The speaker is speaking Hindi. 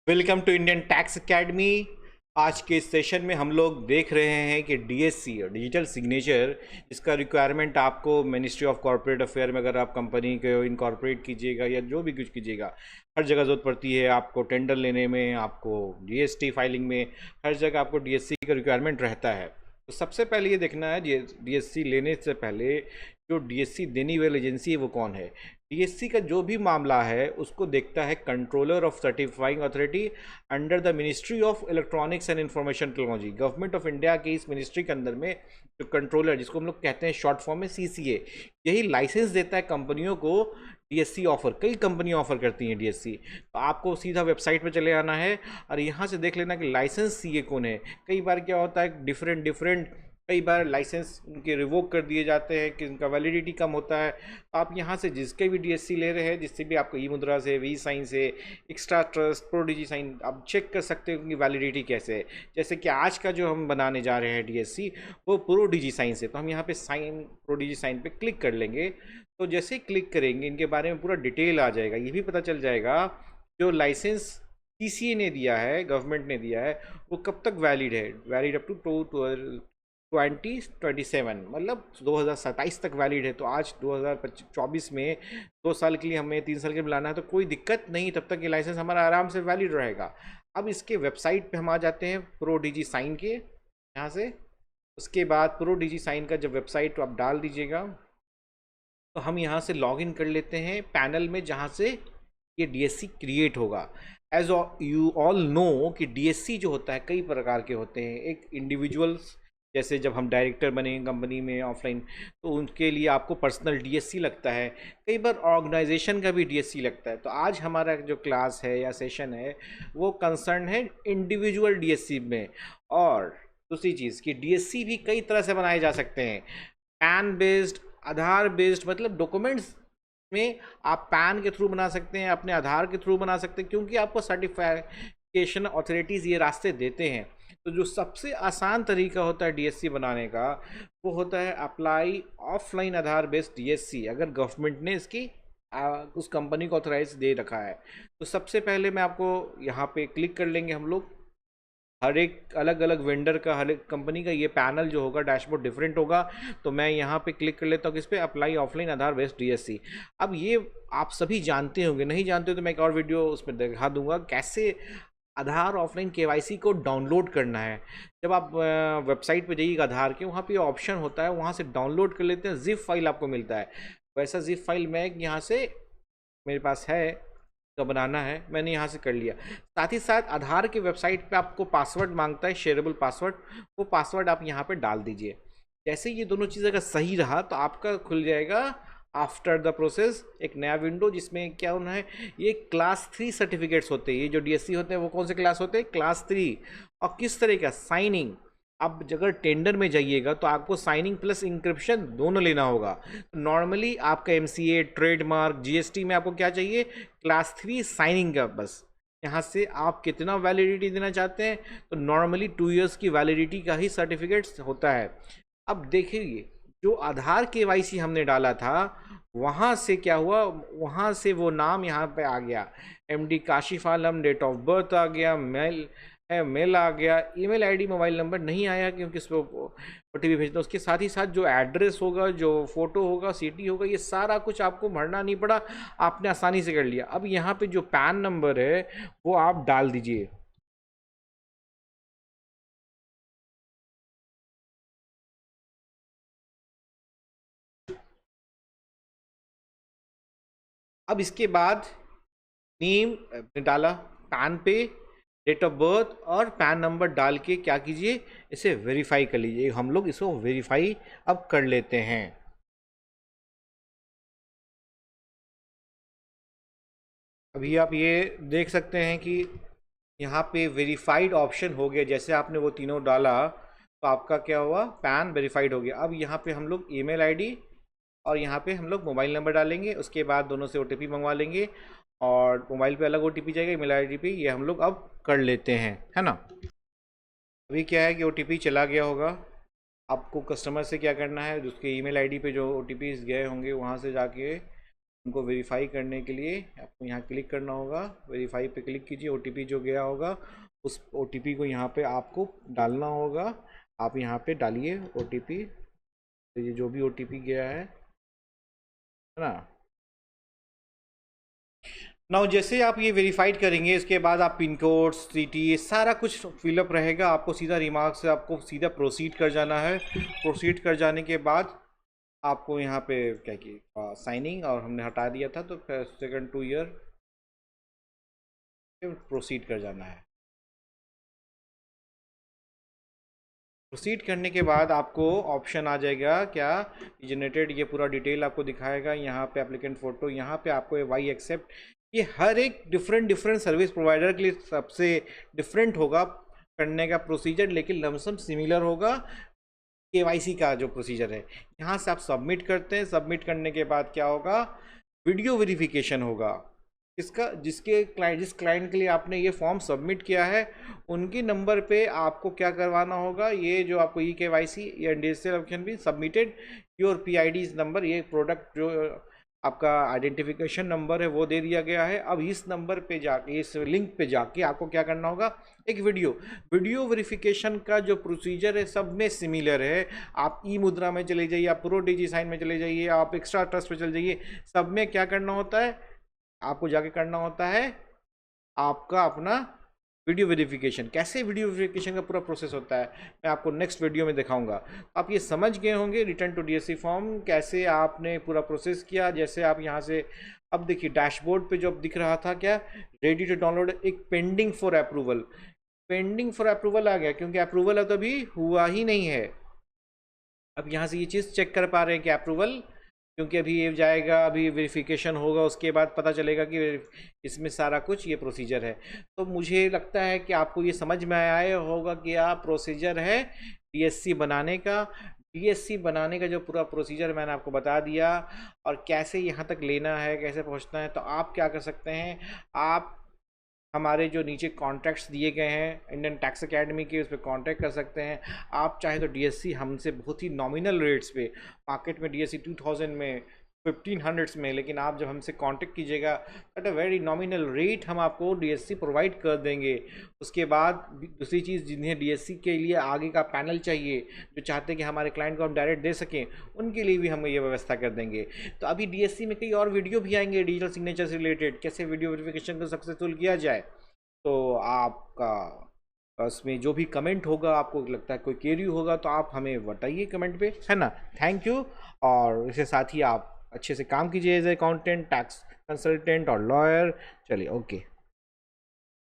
Welcome to Indian tax academy. आज के इस सेशन में हम लोग देख रहे हैं कि डीएससी और डिजिटल सिग्नेचर, इसका रिक्वायरमेंट आपको मिनिस्ट्री ऑफ कॉर्पोरेट अफेयर में अगर आप कंपनी को इनकॉर्पोरेट कीजिएगा या जो भी कुछ कीजिएगा, हर जगह ज़रूरत पड़ती है। आपको टेंडर लेने में, आपको जीएसटी फाइलिंग में, हर जगह आपको डीएससी का रिक्वायरमेंट रहता है। तो सबसे पहले ये देखना है डीएससी लेने से पहले जो डीएससी देने वाली एजेंसी है वो कौन है। डीएससी का जो भी मामला है उसको देखता है controller of certifying authority under the ministry of electronics and information technology. Government of India के इस मिनिस्ट्री के अंदर में जो कंट्रोलर, जिसको हम लोग कहते हैं शॉर्ट फॉर्म में सीसीए, यही लाइसेंस देता है कंपनियों को डीएससी ऑफर। कई कंपनियां ऑफर करती हैं डीएससी। तो आपको सीधा वेबसाइट पे चले आना है और यहाँ से देख लेना कि लाइसेंस सीए कौन है। कई बार क्या होता है, डिफरेंट कई बार लाइसेंस उनके रिवोक कर दिए जाते हैं कि उनका वैलिडिटी कम होता है। तो आप यहाँ से जिसके भी डीएससी ले रहे हैं, जिससे भी आपको ई मुद्रा से, वी साइन से, एक्स्ट्रा ट्रस्ट, प्रो डिजी साइन, आप चेक कर सकते हैं उनकी वैलिडिटी कैसे है। जैसे कि आज का जो हम बनाने जा रहे हैं डीएससी, वो प्रो डिजी साइन से। तो हम यहाँ पे साइन, प्रो डिजी साइन पे क्लिक कर लेंगे। तो जैसे ही क्लिक करेंगे इनके बारे में पूरा डिटेल आ जाएगा। ये भी पता चल जाएगा जो लाइसेंस सीसीए ने दिया है, गवर्नमेंट ने दिया है, वो कब तक वैलिड है। वैलिड अप टू 2027, मतलब 2027 तक वैलिड है। तो आज 2024 में 2 साल के लिए, हमें 3 साल के लिए बुलाना है, तो कोई दिक्कत नहीं, तब तक ये लाइसेंस हमारा आराम से वैलिड रहेगा। अब इसके वेबसाइट पे हम आ जाते हैं प्रो डिजी साइन के यहाँ से। उसके बाद प्रो डिजी साइन का जब वेबसाइट आप डाल दीजिएगा, तो हम यहाँ से लॉगिन कर लेते हैं पैनल में जहाँ से ये डीएससी क्रिएट होगा। एज यू ऑल नो कि डीएससी जो होता है कई प्रकार के होते हैं। एक इंडिविजुअल्स, जैसे जब हम डायरेक्टर बनेंगे कंपनी में ऑफलाइन, तो उनके लिए आपको पर्सनल डीएससी लगता है। कई बार ऑर्गेनाइजेशन का भी डीएससी लगता है। तो आज हमारा जो क्लास है या सेशन है वो कंसर्न है इंडिविजुअल डीएससी में। और दूसरी चीज़ कि डीएससी भी कई तरह से बनाए जा सकते हैं। पैन बेस्ड, आधार बेस्ड, मतलब डॉक्यूमेंट्स में आप पैन के थ्रू बना सकते हैं, अपने आधार के थ्रू बना सकते हैं, क्योंकि आपको सर्टिफिकेशन अथॉरिटीज़ ये रास्ते देते हैं। तो जो सबसे आसान तरीका होता है डीएससी बनाने का, वो होता है अप्लाई ऑफलाइन आधार बेस्ड डीएससी, अगर गवर्नमेंट ने इसकी उस कंपनी को ऑथराइज दे रखा है। तो सबसे पहले मैं आपको यहाँ पे क्लिक कर लेंगे हम लोग। हर एक अलग अलग वेंडर का, हर एक कंपनी का ये पैनल जो होगा, डैशबोर्ड डिफरेंट होगा। तो मैं यहाँ पे क्लिक कर लेता हूँ किस पे, अप्लाई ऑफलाइन आधार बेस्ड डीएससी। अब ये आप सभी जानते होंगे, नहीं जानते हो तो मैं एक और वीडियो उसमें दिखा दूंगा कैसे आधार ऑफलाइन केवाईसी को डाउनलोड करना है। जब आप वेबसाइट पे जाइएगा आधार के, वहाँ पे ऑप्शन होता है, वहाँ से डाउनलोड कर लेते हैं, जिप फाइल आपको मिलता है। वैसा जिप फाइल मैं यहाँ से, मेरे पास है, तो बनाना है, मैंने यहाँ से कर लिया। साथ ही साथ आधार के वेबसाइट पे आपको पासवर्ड मांगता है, शेयरेबल पासवर्ड, वो पासवर्ड आप यहाँ पे डाल दीजिए। जैसे ये दोनों चीज़ अगर सही रहा तो आपका खुल जाएगा आफ्टर द प्रोसेस एक नया विंडो, जिसमें क्या होना है, ये क्लास 3 सर्टिफिकेट्स होते हैं। ये जो डीएससी होते हैं वो कौन से क्लास होते हैं, क्लास 3। और किस तरह का साइनिंग, अब अगर टेंडर में जाइएगा तो आपको साइनिंग प्लस इंक्रिप्शन दोनों लेना होगा। नॉर्मली आपका एमसीए, ट्रेडमार्क, जीएसटी में आपको क्या चाहिए, क्लास 3 साइनिंग का बस। यहाँ से आप कितना वैलिडिटी देना चाहते हैं, तो नॉर्मली 2 इयर्स की वैलिडिटी का ही सर्टिफिकेट्स होता है। अब देखिए, जो आधार केवाईसी हमने डाला था, वहाँ से क्या हुआ, वहाँ से वो नाम यहाँ पे आ गया, MD Kashif Alam, date of birth आ गया, मेल है, मेल आ गया, ईमेल आईडी, मोबाइल नंबर नहीं आया क्योंकि इस पर ओटीपी भेजना। उसके साथ ही साथ जो एड्रेस होगा, जो फोटो होगा, सिटी होगा, ये सारा कुछ आपको भरना नहीं पड़ा, आपने आसानी से कर लिया। अब यहाँ पे जो पैन नंबर है वो आप डाल दीजिए। अब इसके बाद नेम डाला, पैन पे डेट ऑफ बर्थ और पैन नंबर डाल के क्या कीजिए, इसे वेरीफाई कर लीजिए। हम लोग इसको वेरीफाई अब कर लेते हैं। अभी आप ये देख सकते हैं कि यहाँ पे वेरीफाइड ऑप्शन हो गया। जैसे आपने वो तीनों डाला तो आपका क्या हुआ, पैन वेरीफाइड हो गया। अब यहाँ पे हम लोग ईमेल आईडी और यहाँ पे हम लोग मोबाइल नंबर डालेंगे। उसके बाद दोनों से ओटीपी मंगवा लेंगे, और मोबाइल पे अलग ओटीपी जाएगा, ईमेल आईडी पे। ये हम लोग अब कर लेते हैं, है ना। अभी क्या है कि ओटीपी चला गया होगा। आपको कस्टमर से क्या करना है, उसके ईमेल आईडी पे जो ओटीपी गए होंगे वहाँ से जाके उनको वेरीफाई करने के लिए आपको यहाँ क्लिक करना होगा, वेरीफाई पे क्लिक कीजिए। ओटीपी जो गया होगा उस ओटीपी को यहाँ पे आपको डालना होगा। आप यहाँ पे डालिए ओटीपी, तो ये जो भी ओटीपी गया है ना। नाउ जैसे आप ये वेरीफाइड करेंगे, इसके बाद आप पिन कोड, सिटी, ये सारा कुछ फिलअप रहेगा। आपको सीधा रिमार्क से आपको सीधा प्रोसीड कर जाना है। प्रोसीड कर जाने के बाद आपको यहाँ पे क्या किया, साइनिंग, और हमने हटा दिया था तो सेकंड 2 ईयर प्रोसीड कर जाना है। प्रोसीड करने के बाद आपको ऑप्शन आ जाएगा क्या, जनरेटेड, ये पूरा डिटेल आपको दिखाएगा। यहाँ पे एप्लीकेंट फ़ोटो, यहाँ पे आपको ये वाई एक्सेप्ट, ये हर एक डिफरेंट सर्विस प्रोवाइडर के लिए सबसे डिफरेंट होगा करने का प्रोसीजर, लेकिन लमसम सिमिलर होगा। केवाईसी का जो प्रोसीजर है, यहाँ से आप सबमिट करते हैं। सबमिट करने के बाद क्या होगा, वीडियो वेरिफिकेशन होगा। इसका जिस क्लाइंट के लिए आपने ये फॉर्म सबमिट किया है, उनके नंबर पे आपको क्या करवाना होगा, ये जो आपको केवाईसी या डिजिटल ऑप्शन भी सबमिटेड योर पीआईडी नंबर, ये प्रोडक्ट जो आपका आइडेंटिफिकेशन नंबर है वो दे दिया गया है। अब इस नंबर पे जाके, इस लिंक पे जाके आपको क्या करना होगा, एक वीडियो वेरिफिकेशन का जो प्रोसीजर है सब में सिमिलर है। आप ई मुद्रा में चले जाइए, आप प्रो डिजी साइन में चले जाइए, आप एक्स्ट्रा ट्रस्ट पे चले जाइए, सब में क्या करना होता है, आपको जाके करना होता है आपका अपना वीडियो वेरिफिकेशन। कैसे वीडियो वेरिफिकेशन का पूरा प्रोसेस होता है मैं आपको नेक्स्ट वीडियो में दिखाऊंगा। आप ये समझ गए होंगे रिटर्न टू डीएससी फॉर्म कैसे आपने पूरा प्रोसेस किया। जैसे आप यहाँ से अब देखिए डैशबोर्ड पे जो अब दिख रहा था क्या, रेडी टू डाउनलोड, एक pending for approval, pending for approval आ गया, क्योंकि अप्रूवल अब अभी हुआ ही नहीं है। अब यहाँ से ये चीज़ चेक कर पा रहे हैं कि अप्रूवल, क्योंकि अभी ये जाएगा, अभी वेरिफिकेशन होगा, उसके बाद पता चलेगा कि इसमें सारा कुछ ये प्रोसीजर है। तो मुझे लगता है कि आपको ये समझ में आया होगा कि आप प्रोसीजर है डीएससी बनाने का। डीएससी बनाने का जो पूरा प्रोसीजर मैंने आपको बता दिया, और कैसे यहाँ तक लेना है, कैसे पहुँचना है। तो आप क्या कर सकते हैं, आप हमारे जो नीचे कॉन्टैक्ट्स दिए गए हैं इंडियन टैक्स एकेडमी के, उस पर कॉन्टैक्ट कर सकते हैं। आप चाहे तो डीएससी हमसे बहुत ही नॉमिनल रेट्स पे, मार्केट में डीएससी 2000 में, 1500s में, लेकिन आप जब हमसे कांटेक्ट कीजिएगा at a very nominal rate हम आपको डीएससी प्रोवाइड कर देंगे। उसके बाद दूसरी चीज़, जिन्हें डीएससी के लिए आगे का पैनल चाहिए, जो चाहते हैं कि हमारे क्लाइंट को हम डायरेक्ट दे सकें, उनके लिए भी हम ये व्यवस्था कर देंगे। तो अभी डीएससी में कई और वीडियो भी आएंगे डिजिटल सिग्नेचर से रिलेटेड, कैसे वीडियो वेरिफिकेशन को सक्सेसफुल किया जाए। तो आपका उसमें जो भी कमेंट होगा, आपको लगता है कोई क्वेरी होगा, तो आप हमें बताइए कमेंट पे, है ना। Thank you. और इसके साथ ही आप अच्छे से काम कीजिए as a accountant, tax consultant और लॉयर। चलिए, ओके।